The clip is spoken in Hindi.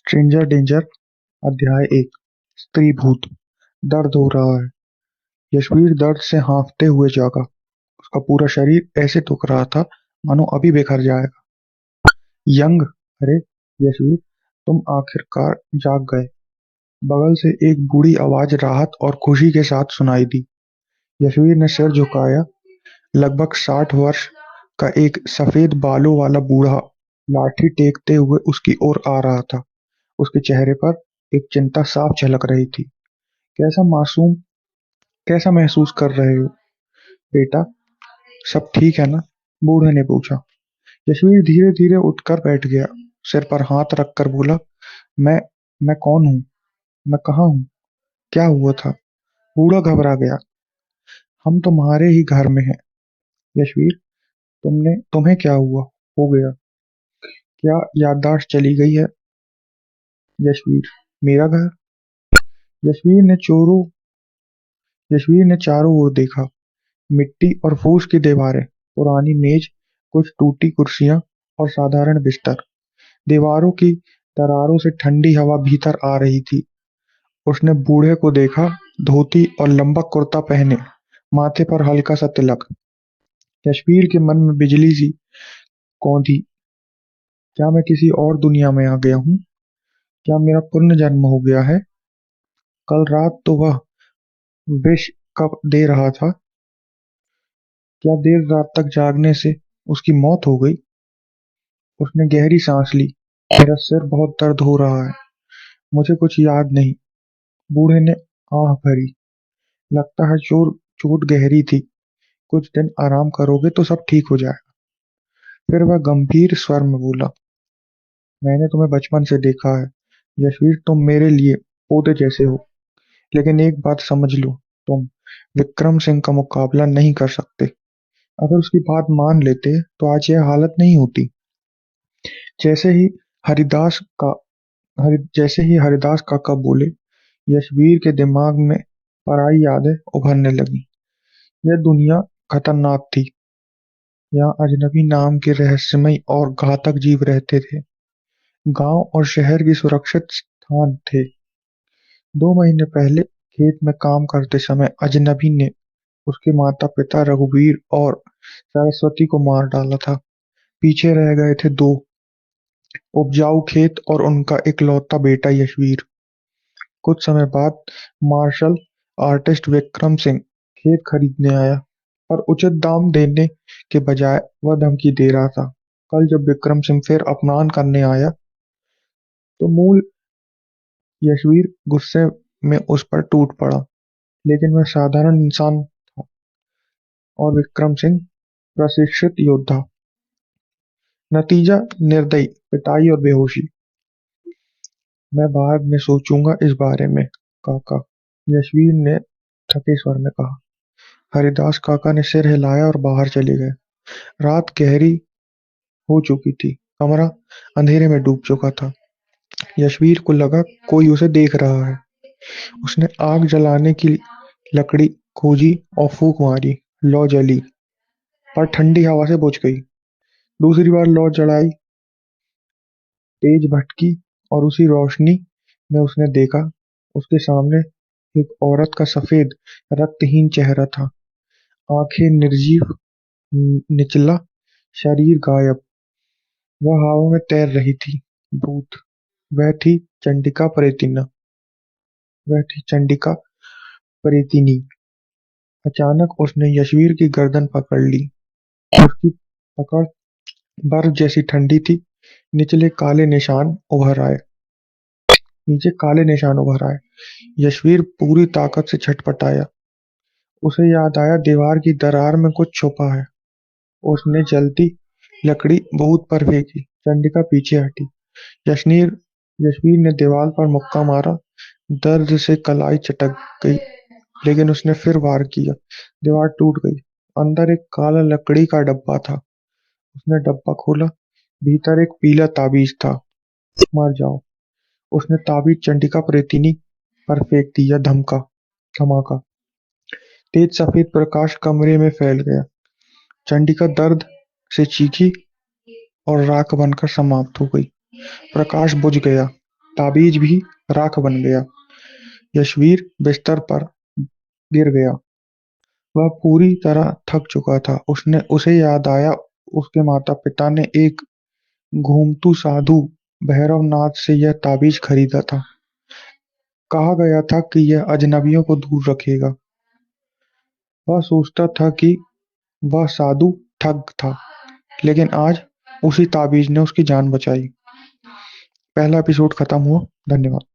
स्ट्रेंजर डेंजर अध्याय 1। स्त्री भूत। दर्द हो रहा है। यशवीर दर्द से हाँफते हुए जागा। उसका पूरा शरीर ऐसे दुख रहा था मानो अभी बिखर जाएगा। यंग, अरे यशवीर, तुम आखिरकार जाग गए। बगल से एक बूढ़ी आवाज राहत और खुशी के साथ सुनाई दी। यशवीर ने सिर झुकाया। लगभग 60 वर्ष का एक सफेद बालों वाला बूढ़ा लाठी टेकते हुए उसकी ओर आ रहा था। उसके चेहरे पर एक चिंता साफ झलक रही थी। कैसा मासूम, कैसा महसूस कर रहे हो बेटा? सब ठीक है ना? बूढ़े ने पूछा। यशवीर धीरे धीरे उठकर बैठ गया। सिर पर हाथ रखकर बोला, मैं मैं कौन हूँ? मैं कहाँ हूँ? क्या हुआ था? बूढ़ा घबरा गया। हम तुम्हारे ही घर में हैं यशवीर। तुम्हें क्या हुआ हो गया? क्या याददाश्त चली गई है? यशवीर, मेरा घर? यशवीर ने चोरों यशवीर ने चारों ओर देखा। मिट्टी और फूस की दीवारें, पुरानी मेज, कुछ टूटी कुर्सियां और साधारण बिस्तर। दीवारों की दरारों से ठंडी हवा भीतर आ रही थी। उसने बूढ़े को देखा, धोती और लंबा कुर्ता पहने, माथे पर हल्का सा तिलक। यशवीर के मन में बिजली सी कौंधी। क्या मैं किसी और दुनिया में आ गया हूँ? क्या मेरा पुनर्जन्म हो गया है? कल रात तो वह विष कब दे रहा था। क्या देर रात तक जागने से उसकी मौत हो गई? उसने गहरी सांस ली। मेरा सिर बहुत दर्द हो रहा है। मुझे कुछ याद नहीं। बूढ़े ने आह भरी। लगता है चोट गहरी थी। कुछ दिन आराम करोगे तो सब ठीक हो जाएगा। फिर वह गंभीर स्वर में बोला, मैंने तुम्हें बचपन से देखा है यशवीर। तुम मेरे लिए पोते जैसे हो। लेकिन एक बात समझ लो, तुम विक्रम सिंह का मुकाबला नहीं कर सकते। अगर उसकी बात मान लेते तो आज यह हालत नहीं होती। जैसे ही हरिदास का जैसे ही हरिदास काका बोले, यशवीर के दिमाग में पराई यादें उभरने लगी। यह दुनिया खतरनाक थी। यहाँ अजनबी नाम के रहस्यमय और घातक जीव रहते थे। गांव और शहर की सुरक्षित स्थान थे। 2 महीने पहले खेत में काम करते समय अजनबी ने उसके माता पिता रघुवीर और सरस्वती को मार डाला था। पीछे रह गए थे 2 उपजाऊ खेत और उनका इकलौता बेटा यशवीर। कुछ समय बाद मार्शल आर्टिस्ट विक्रम सिंह खेत खरीदने आया, पर उचित दाम देने के बजाय वह धमकी दे रहा था। कल जब विक्रम सिंह फिर अपमान करने आया तो मूल यशवीर गुस्से में उस पर टूट पड़ा। लेकिन वह साधारण इंसान था और विक्रम सिंह प्रशिक्षित योद्धा। नतीजा निर्दयी पिटाई और बेहोशी। मैं बाद में सोचूंगा इस बारे में काका, यशवीर ने थके स्वर में कहा। हरिदास काका ने सिर हिलाया और बाहर चले गए। रात गहरी हो चुकी थी। कमरा अंधेरे में डूब चुका था। यशवीर को लगा कोई उसे देख रहा है। उसने आग जलाने की लकड़ी खोजी और फूंक मारी। लौ जली, पर ठंडी हवा से बुझ गई। दूसरी बार लौ जलाई, तेज भटकी, और उसी रोशनी में उसने देखा, उसके सामने एक औरत का सफेद रक्तहीन चेहरा था। आंखें निर्जीव, निचला शरीर गायब। वह हवा में तैर रही थी। भूत। वह थी चंडिका प्रेतिना वह थी चंडिका प्रेतिनी। अचानक उसने यशवीर की गर्दन पकड़ ली। उसकी पकड़ बर्फ जैसी ठंडी थी। निचले काले निशान उभर आए नीचे काले निशान उभर आए। यशवीर पूरी ताकत से छटपटाया। उसे याद आया दीवार की दरार में कुछ छुपा है। उसने जलती लकड़ी भूत पर फेंकी। चंडिका पीछे हटी। यशनीर यशवीर ने दीवार पर मुक्का मारा। दर्द से कलाई चटक गई, लेकिन उसने फिर वार किया। दीवार टूट गई। अंदर एक काला लकड़ी का डब्बा था। उसने डब्बा खोला। भीतर एक पीला ताबीज था। मर जाओ। उसने ताबीज चंडिका प्रेतिनी पर फेंक दिया। धमाका। तेज सफेद प्रकाश कमरे में फैल गया। चंडिका दर्द से चीखी और राख बनकर समाप्त हो गई। प्रकाश बुझ गया। ताबीज भी राख बन गया। यशवीर बिस्तर पर गिर गया। वह पूरी तरह थक चुका था। उसे याद आया उसके माता-पिता ने एक घुमतू साधु भैरवनाथ से यह ताबीज खरीदा था। कहा गया था कि यह अजनबियों को दूर रखेगा। वह सोचता था कि वह साधु ठग था, लेकिन आज उसी ताबीज ने उसकी जान बचाई। पहला एपिसोड खत्म हुआ। धन्यवाद।